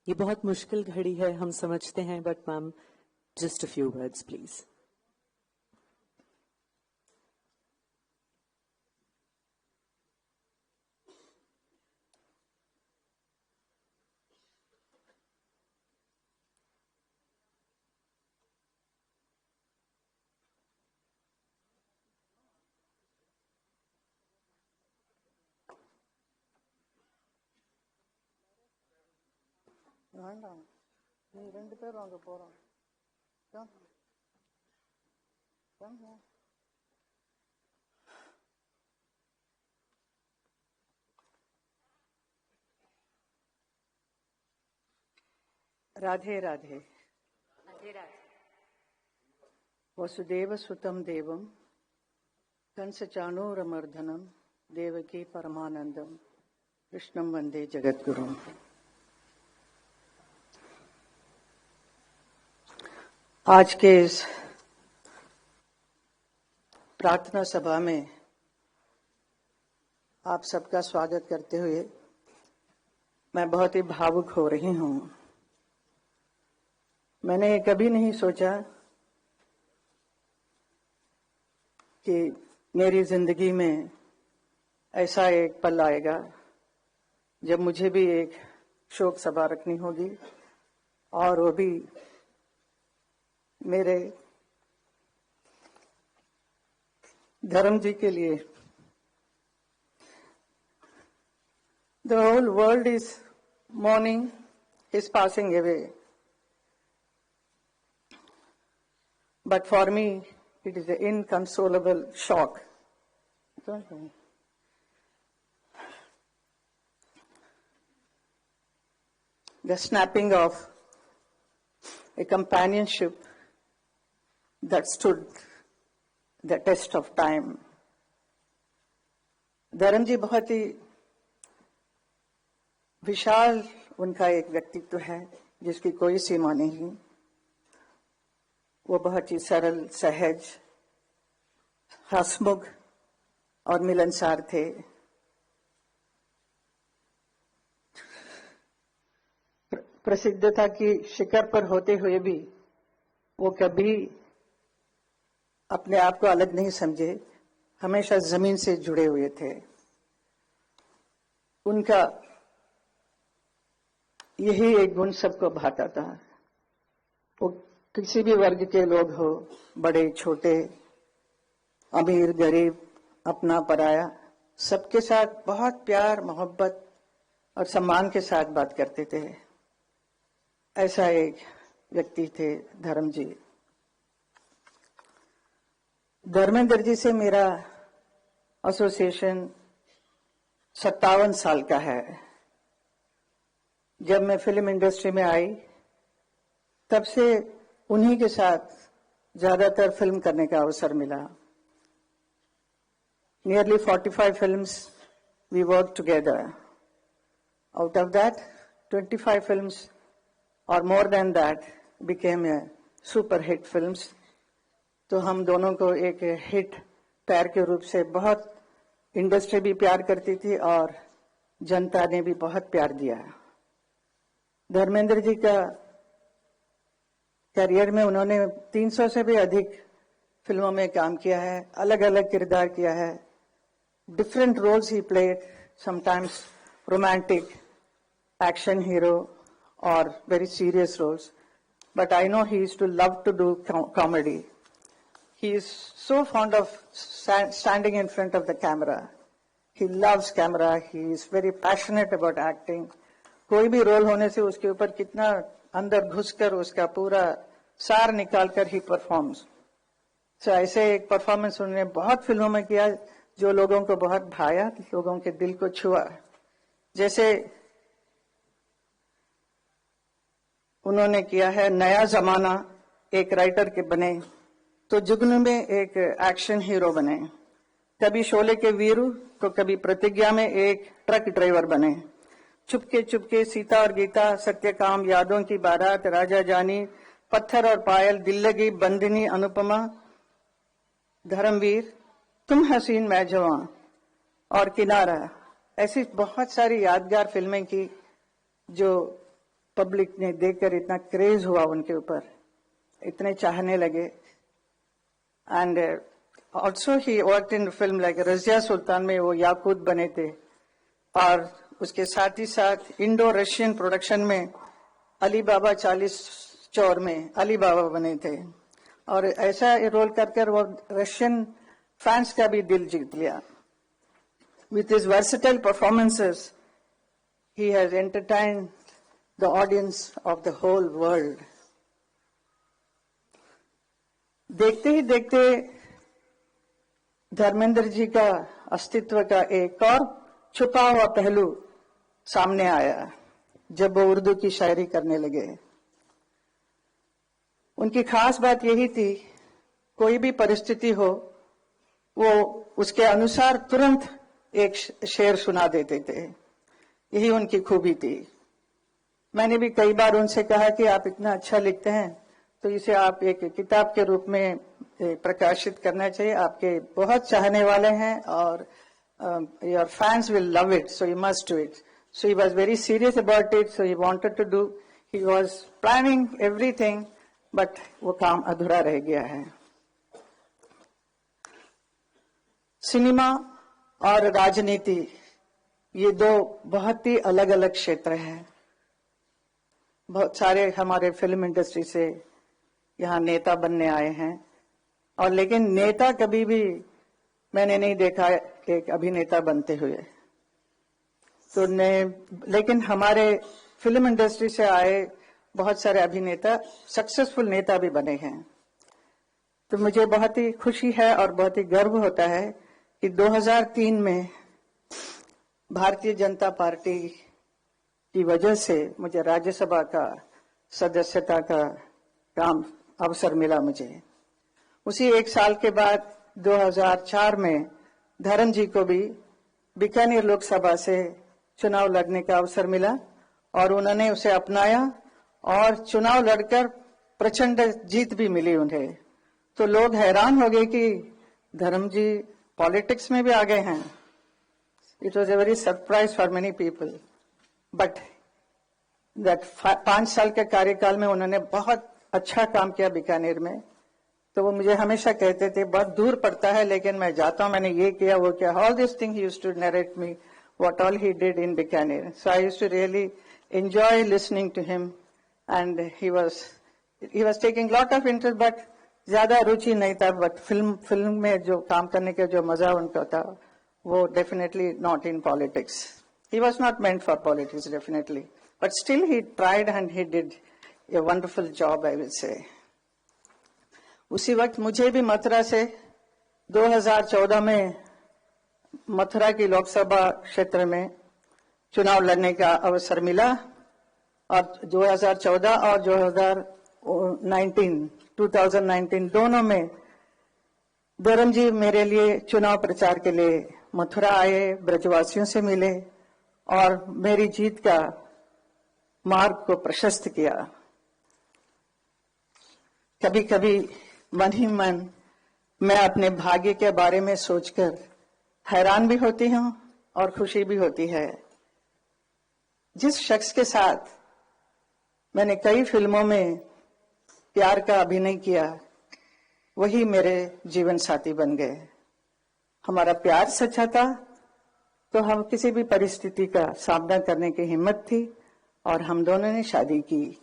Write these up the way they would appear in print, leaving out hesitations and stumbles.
ये बहुत मुश्किल घड़ी है, हम समझते हैं, but ma'am just a few words please. வேண்டாம், நீ 2 பேரும் அங்கே போகிறோம். राधे राधे। राधे राधे। वसुदेव सुतम देवम कंस चाणूरमर्दनम देवकी परमानंदम कृष्णम वंदे जगद्गुरुम। आज के इस प्रार्थना सभा में आप सबका स्वागत करते हुए मैं बहुत ही भावुक हो रही हूं। मैंने कभी नहीं सोचा कि मेरी जिंदगी में ऐसा एक पल आएगा जब मुझे भी एक शोक सभा रखनी होगी, और वो भी मेरे धर्म जी के लिए। The whole world is mourning his passing away, but for me it is an inconsolable shock. The snapping of a companionship that stood the test of time. धर्म जी बहुत ही विशाल उनका एक व्यक्तित्व है जिसकी कोई सीमा नहीं। वो बहुत ही सरल, सहज, हंसमुख और मिलनसार थे। प्रसिद्धता की शिखर पर होते हुए भी वो कभी अपने आप को अलग नहीं समझे, हमेशा जमीन से जुड़े हुए थे। उनका यही एक गुण सबको भाता था। वो किसी भी वर्ग के लोग हो, बड़े छोटे, अमीर गरीब, अपना पराया, सबके साथ बहुत प्यार, मोहब्बत और सम्मान के साथ बात करते थे। ऐसा एक व्यक्ति थे धर्म जी। धर्मेंद्र जी से मेरा एसोसिएशन 57 साल का है। जब मैं फिल्म इंडस्ट्री में आई तब से उन्हीं के साथ ज्यादातर फिल्म करने का अवसर मिला। Nearly 45 films we worked together. Out of that, 25 films or more than that became a super hit films. तो हम दोनों को एक हिट पैर के रूप से बहुत इंडस्ट्री भी प्यार करती थी और जनता ने भी बहुत प्यार दिया। धर्मेंद्र जी का करियर में उन्होंने 300 से भी अधिक फिल्मों में काम किया है, अलग अलग किरदार किया है। Different roles he played, sometimes romantic, action hero और very serious roles, but I know he used to love to do comedy. He is so fond of standing in front of the camera. He loves camera. He is very passionate about acting. कोई भी role होने से उसके ऊपर कितना अंदर घुसकर उसका पूरा सार निकालकर ही परफॉर्म्स। तो ऐसे एक परफॉर्मेंस उन्होंने बहुत फिल्मों में किया जो लोगों को बहुत भाया, लोगों के दिल को छुआ। जैसे उन्होंने किया है नया जमाना, एक राइटर के बने, तो जुगनू में एक एक्शन हीरो बने, कभी शोले के वीरू तो कभी प्रतिज्ञा में एक ट्रक ड्राइवर बने, चुपके चुपके सीता और गीता, सत्यकाम, यादों की बारात, राजा जानी, पत्थर और पायल, दिल लगी, बंदिनी, अनुपमा, धर्मवीर, तुम हसीन मैं जवां और किनारा, ऐसी बहुत सारी यादगार फिल्में की जो पब्लिक ने देखकर इतना क्रेज हुआ उनके ऊपर, इतने चाहने लगे. And also he worked in film like Razia Sultan में वो याकूत बने थे, और उसके साथ ही साथ इंडो रशियन प्रोडक्शन में अली बाबा 40 चौर में अली बाबा बने थे, और ऐसा रोल कर वो रशियन फैंस का भी दिल जीत लिया. With his versatile performances, he has entertained the audience of the whole world. देखते ही देखते धर्मेंद्र जी का अस्तित्व का एक और छुपा हुआ पहलू सामने आया जब वो उर्दू की शायरी करने लगे. उनकी खास बात यही थी, कोई भी परिस्थिति हो वो उसके अनुसार तुरंत एक शेर सुना देते थे. यही उनकी खूबी थी. मैंने भी कई बार उनसे कहा कि आप इतना अच्छा लिखते हैं तो इसे आप एक किताब के रूप में प्रकाशित करना चाहिए. आपके बहुत चाहने वाले हैं और your fans will love it, so you must do it. So he was very serious about it, so he wanted to do. He was planning everything, but वो काम अधूरा रह गया है. सिनेमा और राजनीति ये दो बहुत ही अलग अलग क्षेत्र हैं. बहुत सारे हमारे फिल्म इंडस्ट्री से यहाँ नेता बनने आए हैं, और लेकिन नेता कभी भी मैंने नहीं देखा एक अभिनेता बनते हुए. तो लेकिन हमारे फिल्म इंडस्ट्री से आए बहुत सारे अभिनेता सक्सेसफुल नेता भी बने हैं. तो मुझे बहुत ही खुशी है और बहुत ही गर्व होता है कि 2003 में भारतीय जनता पार्टी की वजह से मुझे राज्यसभा का सदस्यता का काम अवसर मिला. मुझे उसी एक साल के बाद 2004 में धर्म जी को भी बीकानेर लोकसभा से चुनाव लड़ने का अवसर मिला, और उन्होंने उसे अपनाया और चुनाव लड़कर प्रचंड जीत भी मिली उन्हें. तो लोग हैरान हो गए कि धर्म जी पॉलिटिक्स में भी आ गए हैं. It was a very surprise for many people. But that 5 साल के कार्यकाल में उन्होंने बहुत अच्छा काम किया बीकानेर में. तो वो मुझे हमेशा कहते थे बहुत दूर पड़ता है लेकिन मैं जाता हूँ, मैंने ये किया वो किया. All this thing he used to narrate me what all he did in Bikaner. So I used to really enjoy listening to him, and he was taking lot of interest, but ज्यादा रुचि नहीं था. But film में जो काम करने के जो मजा उनका था वो definitely not in politics. He was not meant for politics definitely, but still he tried and he did a wonderful job, I will say. उसी वक्त मुझे भी मथुरा से 2014 में मथुरा की लोकसभा क्षेत्र में चुनाव लड़ने का अवसर मिला, और 2014 और 2019 दोनों में धर्म जी मेरे लिए चुनाव प्रचार के लिए मथुरा आए, ब्रजवासियों से मिले और मेरी जीत का मार्ग को प्रशस्त किया. कभी कभी मन ही मन मैं अपने भाग्य के बारे में सोचकर हैरान भी होती हूँ और खुशी भी होती है. जिस शख्स के साथ मैंने कई फिल्मों में प्यार का अभिनय किया वही मेरे जीवन साथी बन गए. हमारा प्यार सच्चा था तो हम किसी भी परिस्थिति का सामना करने की हिम्मत थी, और हम दोनों ने शादी की.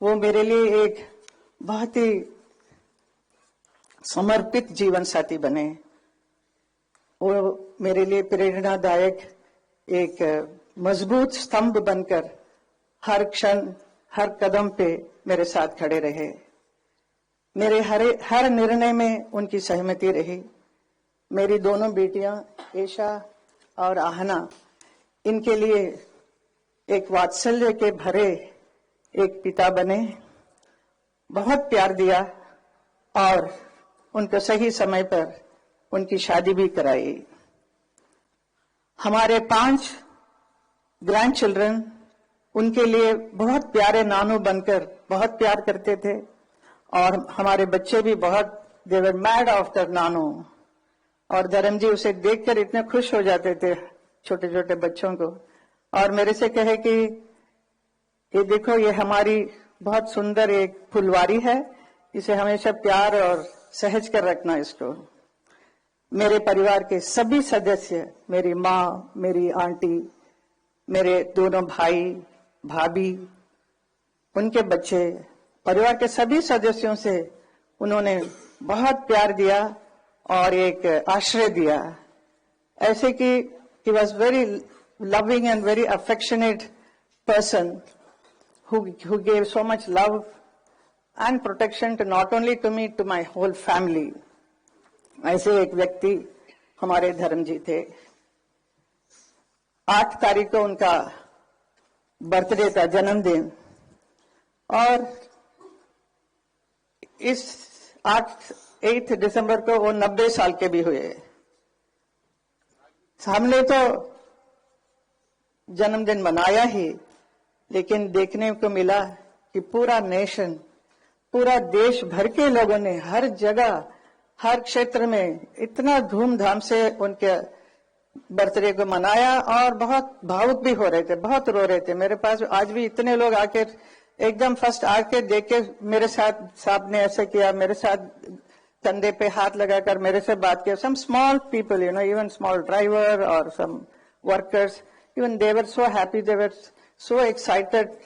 वो मेरे लिए एक बहुत ही समर्पित जीवन साथी बने. वो मेरे लिए प्रेरणादायक एक मजबूत स्तंभ बनकर हर क्षण हर कदम पे मेरे साथ खड़े रहे. मेरे हर निर्णय में उनकी सहमति रही. मेरी दोनों बेटियां ईशा और आहना, इनके लिए एक वात्सल्य के भरे एक पिता बने. बहुत प्यार दिया और उनको सही समय पर उनकी शादी भी कराई. हमारे 5 ग्रैंड चिल्ड्रन उनके लिए बहुत प्यारे नानू बनकर बहुत प्यार करते थे, और हमारे बच्चे भी बहुत दे वर मैड आफ्टर नानू. और धर्म जी उसे देखकर इतने खुश हो जाते थे छोटे छोटे बच्चों को, और मेरे से कहे कि ये देखो, ये हमारी बहुत सुंदर एक फुलवारी है, इसे हमेशा प्यार और सहज कर रखना इसको। मेरे परिवार के सभी सदस्य, मेरी माँ, मेरी आंटी, मेरे दोनों भाई भाभी, उनके बच्चे, परिवार के सभी सदस्यों से उन्होंने बहुत प्यार दिया और एक आश्रय दिया। ऐसे कि he was very loving and very affectionate person who gave so much love and protection to not only to me, to my whole family. ऐसे एक व्यक्ति हमारे धर्म जी थे। 8 तारीख को उनका बर्थडे था, जन्मदिन, और इस 8 दिसंबर को वो 90 साल के भी हुए। हमने तो जन्मदिन मनाया ही, लेकिन देखने को मिला कि पूरा नेशन, पूरा देश भर के लोगों ने हर जगह, हर क्षेत्र में इतना धूमधाम से उनके बर्थडे को मनाया और बहुत भावुक भी हो रहे थे, बहुत रो रहे थे। मेरे पास आज भी इतने लोग आके एकदम फर्स्ट आके देख के मेरे साथ, साहब ने ऐसे किया, मेरे साथ कंधे पे हाथ लगाकर मेरे से बात किया। Some small people, you know, even small driver और some workers, even they were so happy, they were so excited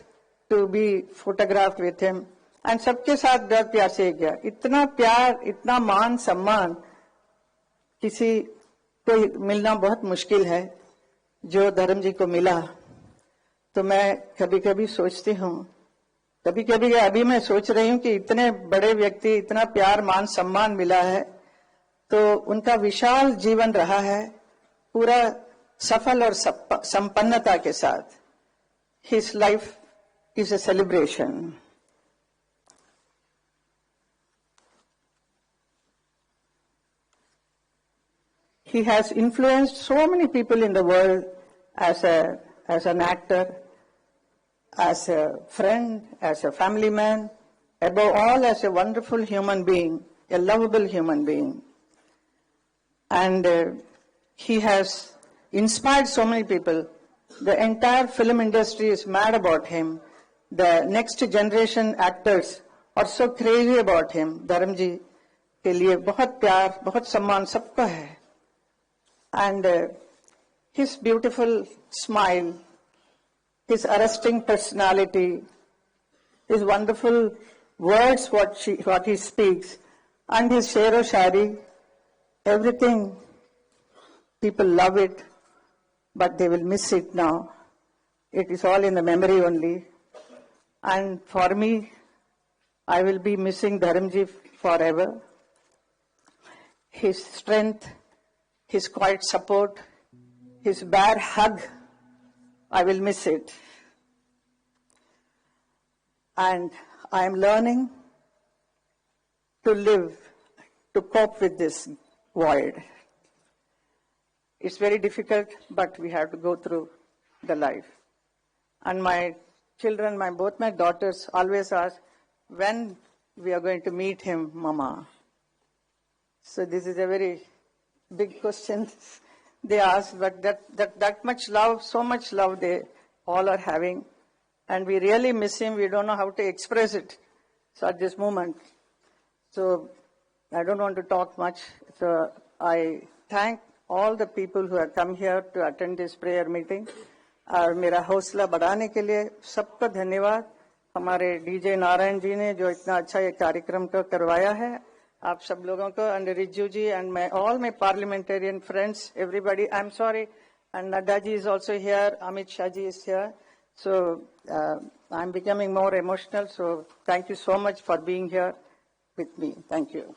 to be photographed with him, and सबके साथ बहुत प्यार से किया। इतना प्यार, इतना मान सम्मान किसी को मिलना बहुत मुश्किल है, जो धर्म जी को मिला। तो मैं कभी कभी सोचती हूँ, कभी कभी अभी मैं सोच रही हूँ कि इतने बड़े व्यक्ति, इतना प्यार मान सम्मान मिला है, तो उनका विशाल जीवन रहा है, पूरा सफल और संपन्नता के साथ। His life is a celebration. He has influenced so many people in the world as an actor, as a friend, as a family man, above all as a wonderful human being, a lovable human being. And he has inspired so many people. The entire film industry is mad about him. The next generation actors are so crazy about him. धर्म जी के लिए बहुत प्यार, बहुत सम्मान सबका है। And his beautiful smile, his arresting personality, his wonderful words, what he speaks, and his share of shari, everything, people love it, but they will miss it now. It is all in the memory only. And for me, I will be missing Dharamji forever. His strength, his quiet support, his bare hug, I will miss it. And I am learning to live, to cope with this void. It's very difficult, but we have to go through the life. And my children, both my daughters always ask, when we are going to meet him, Mama? So this is a very big question they ask, but that much love, so much love they all are having, and we really miss him. We don't know how to express it. So at this moment, so I don't want to talk much. So I thank all the people who have come here to attend this prayer meeting. और मेरा हौसला बढ़ाने के लिए सबको धन्यवाद। हमारे DJ Narayan ji ने जो इतना अच्छा ये कार्यक्रम को करवाया है, आप सब लोगों को, and Riju ji and all my parliamentarian friends, everybody. I'm sorry, and Nadda ji is also here, Amit Shah ji is here. So I'm becoming more emotional. So thank you so much for being here with me. Thank you.